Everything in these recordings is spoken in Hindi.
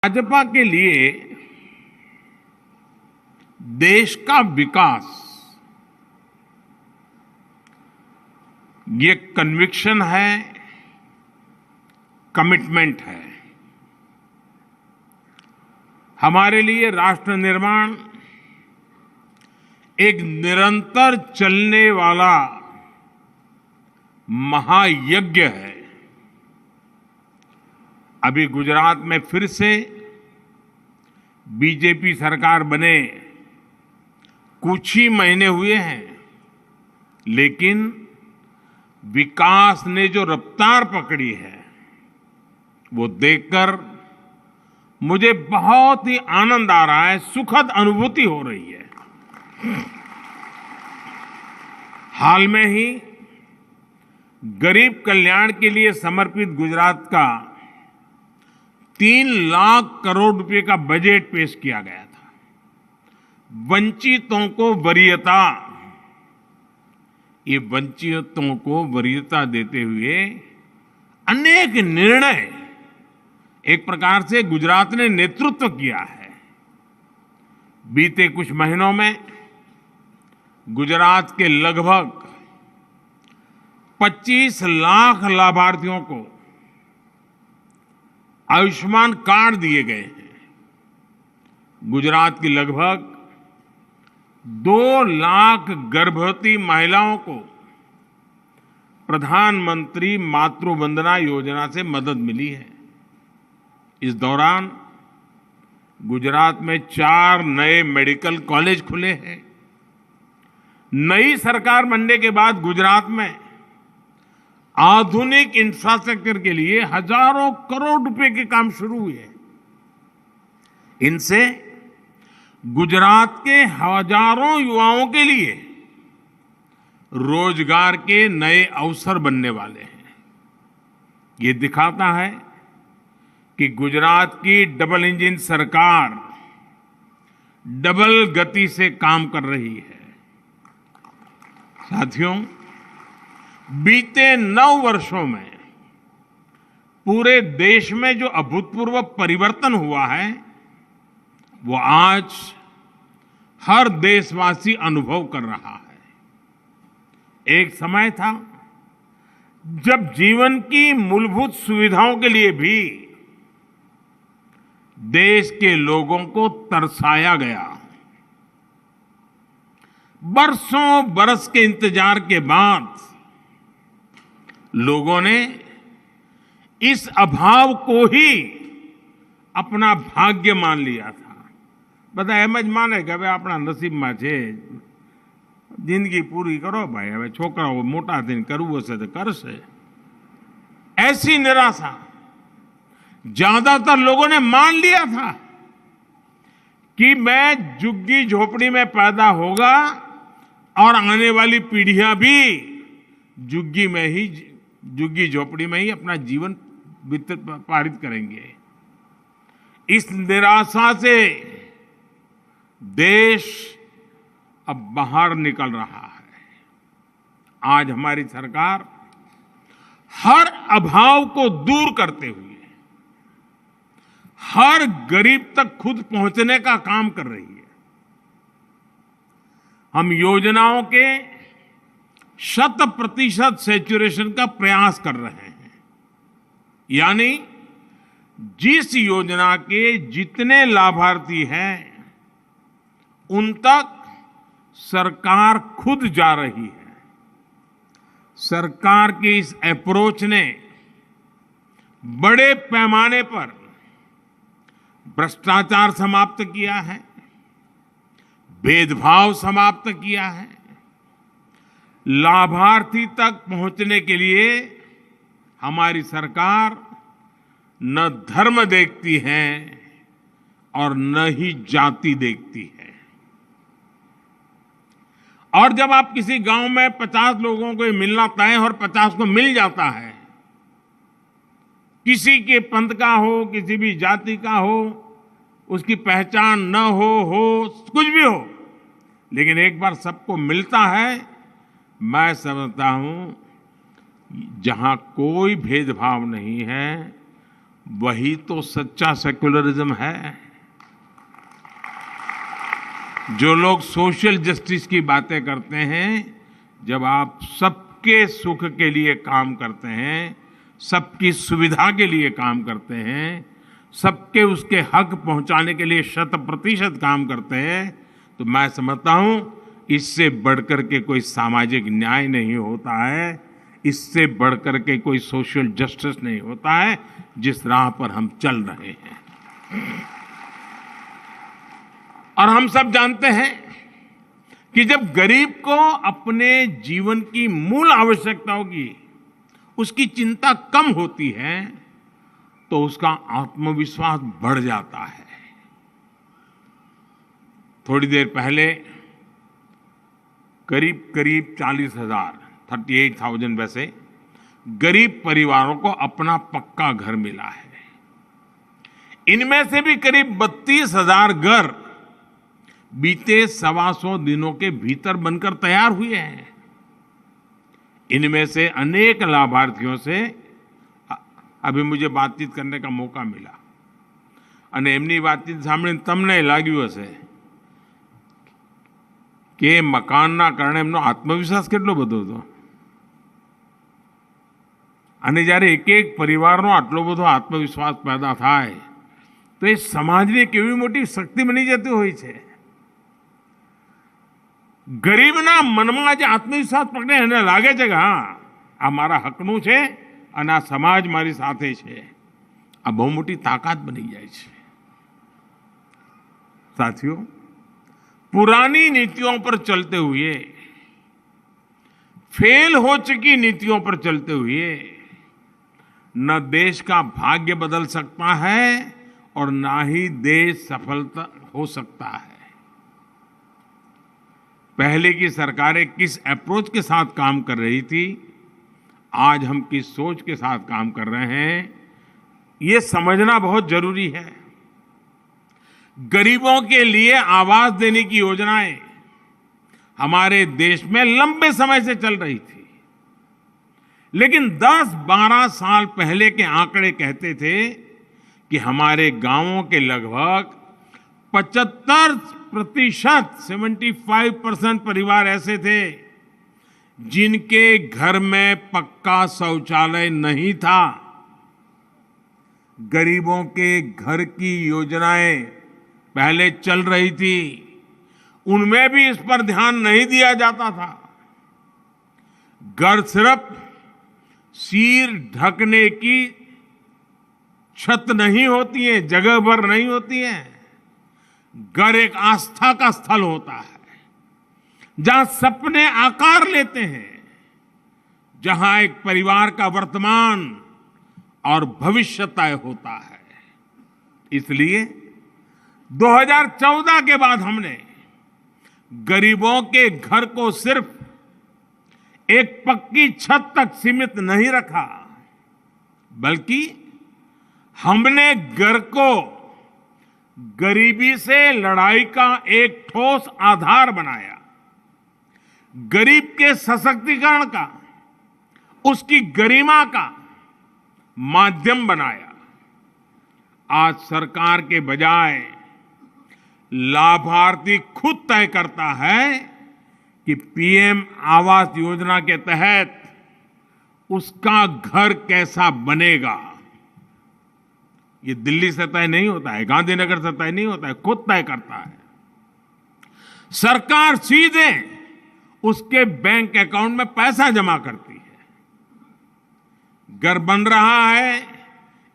भाजपा के लिए देश का विकास ये कन्विक्शन है, कमिटमेंट है। हमारे लिए राष्ट्र निर्माण एक निरंतर चलने वाला महायज्ञ है। अभी गुजरात में फिर से बीजेपी सरकार बने कुछ ही महीने हुए हैं, लेकिन विकास ने जो रफ्तार पकड़ी है वो देखकर मुझे बहुत ही आनंद आ रहा है, सुखद अनुभूति हो रही है। हाल में ही गरीब कल्याण के लिए समर्पित गुजरात का 3 लाख करोड़ रुपए का बजट पेश किया गया था। वंचितों को वरीयता, ये वंचितों को वरीयता देते हुए अनेक निर्णय एक प्रकार से गुजरात ने नेतृत्व किया है। बीते कुछ महीनों में गुजरात के लगभग 25 लाख लाभार्थियों को आयुष्मान कार्ड दिए गए हैं। गुजरात की लगभग 2 लाख गर्भवती महिलाओं को प्रधानमंत्री मातृ वंदना योजना से मदद मिली है। इस दौरान गुजरात में 4 नए मेडिकल कॉलेज खुले हैं। नई सरकार बनने के बाद गुजरात में आधुनिक इंफ्रास्ट्रक्चर के लिए हजारों करोड़ रुपए के काम शुरू हुए। इनसे गुजरात के हजारों युवाओं के लिए रोजगार के नए अवसर बनने वाले हैं। ये दिखाता है कि गुजरात की डबल इंजन सरकार डबल गति से काम कर रही है। साथियों, बीते 9 वर्षों में पूरे देश में जो अभूतपूर्व परिवर्तन हुआ है वो आज हर देशवासी अनुभव कर रहा है। एक समय था जब जीवन की मूलभूत सुविधाओं के लिए भी देश के लोगों को तरसाया गया। बरसों बरस के इंतजार के बाद लोगों ने इस अभाव को ही अपना भाग्य मान लिया था। બધા એમ જ માને કે હવે આપણા નસીબમાં છે, જિંદગી પૂરી કરો ભાઈ, હવે છોકરાઓ મોટા થઈને કરવું હશે તો કરશે। ऐसी निराशा ज्यादातर लोगों ने मान लिया था कि मैं झुग्गी झोपड़ी में पैदा होगा और आने वाली पीढ़ियां भी झुग्गी झोपड़ी में ही अपना जीवन पारित करेंगे। इस निराशा से देश अब बाहर निकल रहा है। आज हमारी सरकार हर अभाव को दूर करते हुए हर गरीब तक खुद पहुंचने का काम कर रही है। हम योजनाओं के 100% सैचुरेशन का प्रयास कर रहे हैं। यानी जिस योजना के जितने लाभार्थी हैं उन तक सरकार खुद जा रही है। सरकार की इस अप्रोच ने बड़े पैमाने पर भ्रष्टाचार समाप्त किया है, भेदभाव समाप्त किया है। लाभार्थी तक पहुंचने के लिए हमारी सरकार न धर्म देखती है और न ही जाति देखती है। और जब आप किसी गांव में 50 लोगों को मिलना तय और 50 को मिल जाता है, किसी के पंथ का हो, किसी भी जाति का हो, उसकी पहचान न हो कुछ भी हो, लेकिन एक बार सबको मिलता है, मैं समझता हूं जहां कोई भेदभाव नहीं है वही तो सच्चा सेक्युलरिज्म है। जो लोग सोशल जस्टिस की बातें करते हैं, जब आप सबके सुख के लिए काम करते हैं, सबकी सुविधा के लिए काम करते हैं, सबके उसके हक पहुंचाने के लिए 100% काम करते हैं, तो मैं समझता हूं इससे बढ़कर के कोई सामाजिक न्याय नहीं होता है, इससे बढ़कर के कोई सोशल जस्टिस नहीं होता है जिस राह पर हम चल रहे हैं। और हम सब जानते हैं कि जब गरीब को अपने जीवन की मूल आवश्यकताओं की उसकी चिंता कम होती है तो उसका आत्मविश्वास बढ़ जाता है। थोड़ी देर पहले करीब 40,000 38,000 वैसे गरीब परिवारों को अपना पक्का घर मिला है। इनमें से भी करीब 32,000 घर बीते 125 दिनों के भीतर बनकर तैयार हुए हैं। इनमें से अनेक लाभार्थियों से अभी मुझे बातचीत करने का मौका मिला અને એમની વાતચીત સાંભળીને તમને લાગ્યું હશે કે મકાનના કારણે એમનો આત્મવિશ્વાસ કેટલો બધો હતો અને જ્યારે એક એક પરિવારનો આટલો બધો આત્મવિશ્વાસ પેદા થાય તો એ સમાજની કેવી મોટી શક્તિ બની જતી હોય છે। ગરીબના મનમાં જે આત્મવિશ્વાસ પકડે એને લાગે છે કે હા આ મારા હકનું છે અને આ સમાજ મારી સાથે છે, આ બહુ મોટી તાકાત બની જાય છે। साथियों, पुरानी नीतियों पर चलते हुए, फेल हो चुकी नीतियों पर चलते हुए न देश का भाग्य बदल सकता है और ना ही देश सफलता हो सकता है। पहले की सरकारें किस अप्रोच के साथ काम कर रही थी, आज हम किस सोच के साथ काम कर रहे हैं, ये समझना बहुत जरूरी है। गरीबों के लिए आवास देने की योजनाएं हमारे देश में लंबे समय से चल रही थी, लेकिन 10-12 साल पहले के आंकड़े कहते थे कि हमारे गांवों के लगभग 75%, 75% परिवार ऐसे थे जिनके घर में पक्का शौचालय नहीं था। गरीबों के घर की योजनाएं पहले चल रही थी, उनमें भी इस पर ध्यान नहीं दिया जाता था। घर सिर्फ सिर ढकने की छत नहीं होती है, जगह भर नहीं होती है। घर एक आस्था का स्थल होता है जहां सपने आकार लेते हैं, जहां एक परिवार का वर्तमान और भविष्य तय होता है। इसलिए 2014 के बाद हमने गरीबों के घर को सिर्फ एक पक्की छत तक सीमित नहीं रखा, बल्कि हमने घर को गरीबी से लड़ाई का एक ठोस आधार बनाया, गरीब के सशक्तिकरण का, उसकी गरिमा का माध्यम बनाया। आज सरकार के बजाय लाभार्थी खुद तय करता है कि पीएम आवास योजना के तहत उसका घर कैसा बनेगा। ये दिल्ली से तय नहीं होता है, गांधीनगर से तय नहीं होता है, खुद तय करता है। सरकार सीधे उसके बैंक अकाउंट में पैसा जमा करती है। घर बन रहा है,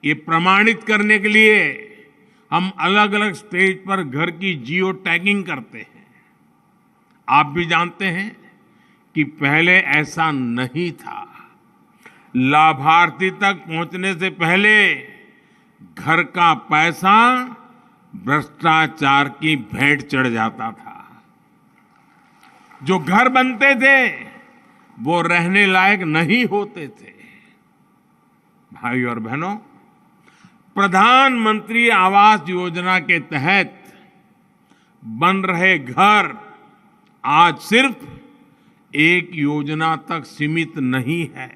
ये प्रमाणित करने के लिए हम अलग अलग स्टेज पर घर की जियो टैगिंग करते हैं। आप भी जानते हैं कि पहले ऐसा नहीं था। लाभार्थी तक पहुंचने से पहले घर का पैसा भ्रष्टाचार की भेंट चढ़ जाता था। जो घर बनते थे वो रहने लायक नहीं होते थे। भाई और बहनों, प्रधानमंत्री आवास योजना के तहत बन रहे घर आज सिर्फ एक योजना तक सीमित नहीं है।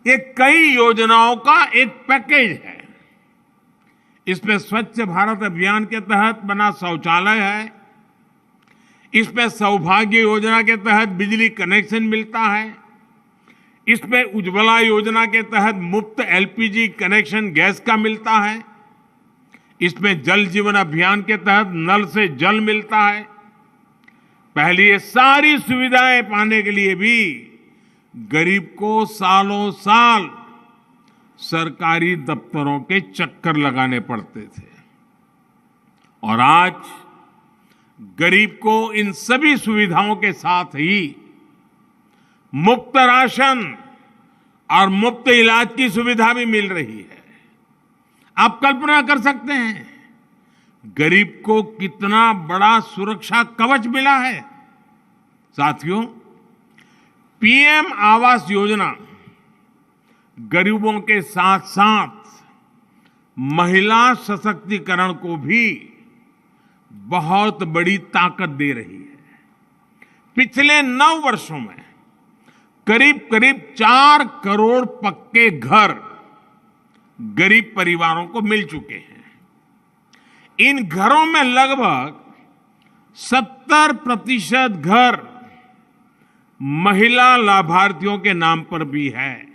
ये कई योजनाओं का एक पैकेज है। इसमें स्वच्छ भारत अभियान के तहत बना शौचालय है, इसमें सौभाग्य योजना के तहत बिजली कनेक्शन मिलता है, इसमें उज्ज्वला योजना के तहत मुफ्त एलपीजी कनेक्शन गैस का मिलता है, इसमें जल जीवन अभियान के तहत नल से जल मिलता है। पहले ये सारी सुविधाएं पाने के लिए भी गरीब को सालों साल सरकारी दफ्तरों के चक्कर लगाने पड़ते थे, और आज गरीब को इन सभी सुविधाओं के साथ ही मुफ्त राशन और मुफ्त इलाज की सुविधा भी मिल रही है। आप कल्पना कर सकते हैं गरीब को कितना बड़ा सुरक्षा कवच मिला है। साथियों, पीएम आवास योजना गरीबों के साथ साथ महिला सशक्तिकरण को भी बहुत बड़ी ताकत दे रही है। पिछले 9 वर्षों में करीब करीब 4 करोड़ पक्के घर गरीब परिवारों को मिल चुके हैं। इन घरों में लगभग 70% घर महिला लाभार्थियों के नाम पर भी है।